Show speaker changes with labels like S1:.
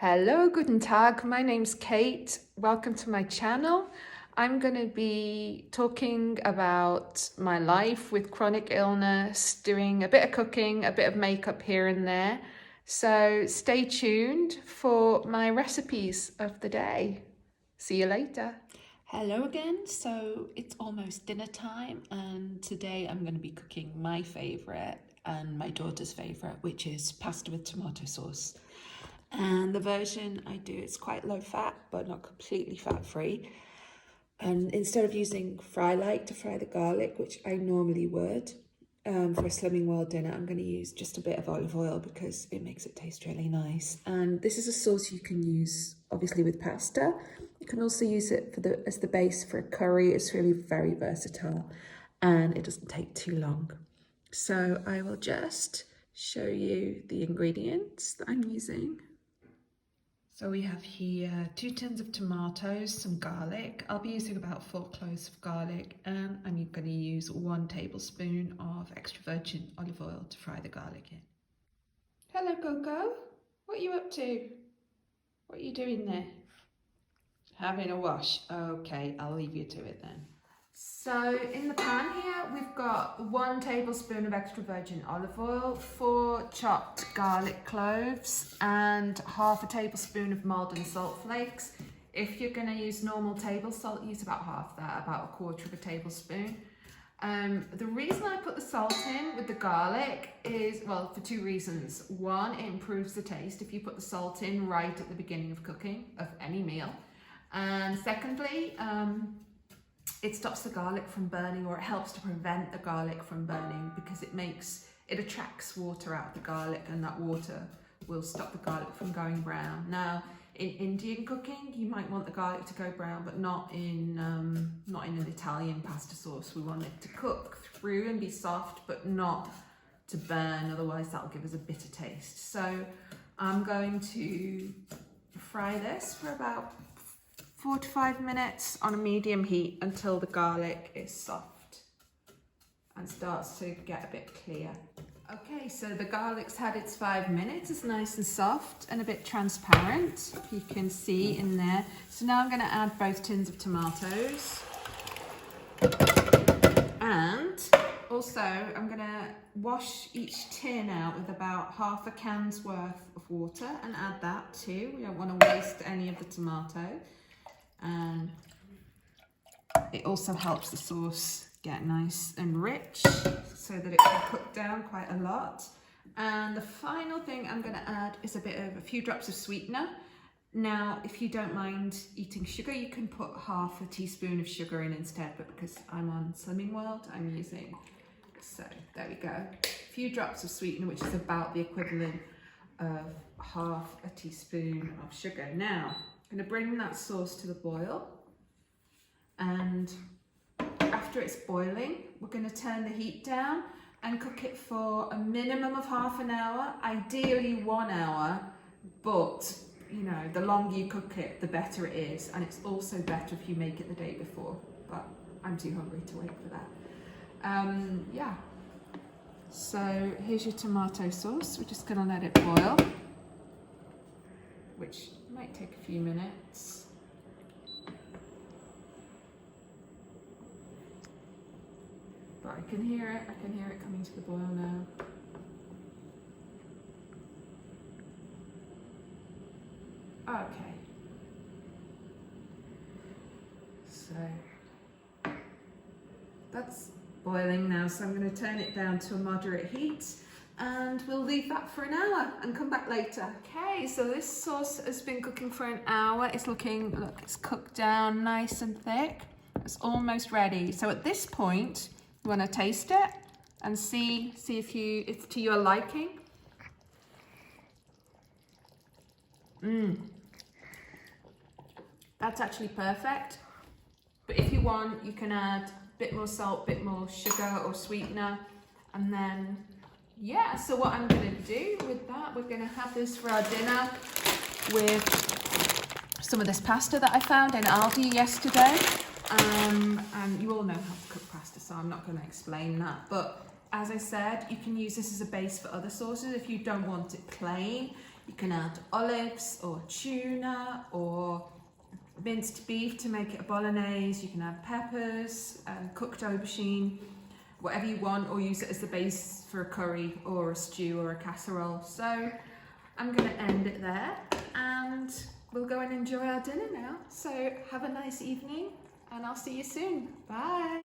S1: Hello, guten Tag. My name's Kate. Welcome to my channel. I'm going to be talking about my life with chronic illness, doing a bit of cooking, a bit of makeup here and there. So stay tuned for my recipes of the day. See you later.
S2: Hello again. So it's almost dinner time, and today I'm going to be cooking my favourite and my daughter's favourite, which is pasta with tomato sauce. And the version I do is quite low fat, but not completely fat free. And instead of using Fry Light to fry the garlic, which I normally would for a Slimming World dinner, I'm going to use just a bit of olive oil because it makes it taste really nice. And this is a sauce you can use obviously with pasta. You can also use it for as the base for a curry. It's really very versatile and it doesn't take too long. So I will just show you the ingredients that I'm using. So we have here 2 tins of tomatoes, some garlic. I'll be using about 4 cloves of garlic, and I'm going to use 1 tablespoon of extra virgin olive oil to fry the garlic in.
S1: Hello, Coco. What are you up to? What are you doing there? Having a wash. Okay, I'll leave you to it then. So in the pan here, we've got 1 tablespoon of extra virgin olive oil, 4 chopped garlic cloves, and half a tablespoon of Maldon salt flakes. If you're going to use normal table salt, use about half that, about 1/4 of a tablespoon. The reason I put the salt in with the garlic is, well, for 2 reasons. One, it improves the taste if you put the salt in right at the beginning of cooking of any meal. And secondly, it stops the garlic from burning, or it helps to prevent the garlic from burning, because it attracts water out of the garlic, and that water will stop the garlic from going brown. Now, in Indian cooking, you might want the garlic to go brown, but not in an Italian pasta sauce. We want it to cook through and be soft, but not to burn, otherwise that'll give us a bitter taste. So I'm going to fry this for about 4 to 5 minutes on a medium heat until the garlic is soft and starts to get a bit clear. Okay, so the garlic's had its 5 minutes. It's nice and soft and a bit transparent, you can see in there. So now I'm going to add both tins of tomatoes. And also I'm going to wash each tin out with about half a can's worth of water and add that too. We don't want to waste any of the tomato. And it also helps the sauce get nice and rich so that it can cook down quite a lot. And the final thing I'm going to add is a few drops of sweetener. Now, if you don't mind eating sugar, you can put half a teaspoon of sugar in instead, but because I'm on Slimming World, I'm using, so there we go, a few drops of sweetener, which is about the equivalent of half a teaspoon of sugar. Now, I'm going to bring that sauce to the boil, and after it's boiling, we're going to turn the heat down and cook it for a minimum of half an hour, ideally 1 hour, but you know, the longer you cook it, the better it is, and it's also better if you make it the day before, but I'm too hungry to wait for that. Yeah, so here's your tomato sauce. We're just going to let it boil, which might take a few minutes. But I can hear it coming to the boil now. Okay. So that's boiling now, so I'm going to turn it down to a moderate heat. And we'll leave that for an hour and come back later. Okay, so this sauce has been cooking for an hour. It's looking, look, it's cooked down nice and thick. It's almost ready. So at this point, you want to taste it and see if it's to your liking. That's actually perfect. But if you want, you can add a bit more salt, a bit more sugar or sweetener, and then yeah, so what I'm going to do with that, we're going to have this for our dinner with some of this pasta that I found in Aldi yesterday. And you all know how to cook pasta, so I'm not going to explain that. But as I said, you can use this as a base for other sauces. If you don't want it plain, You can add olives or tuna or minced beef to make it a bolognese. You can add peppers, cooked aubergine, whatever you want, or use it as the base for a curry or a stew or a casserole. So I'm going to end it there and we'll go and enjoy our dinner now. So have a nice evening and I'll see you soon. Bye.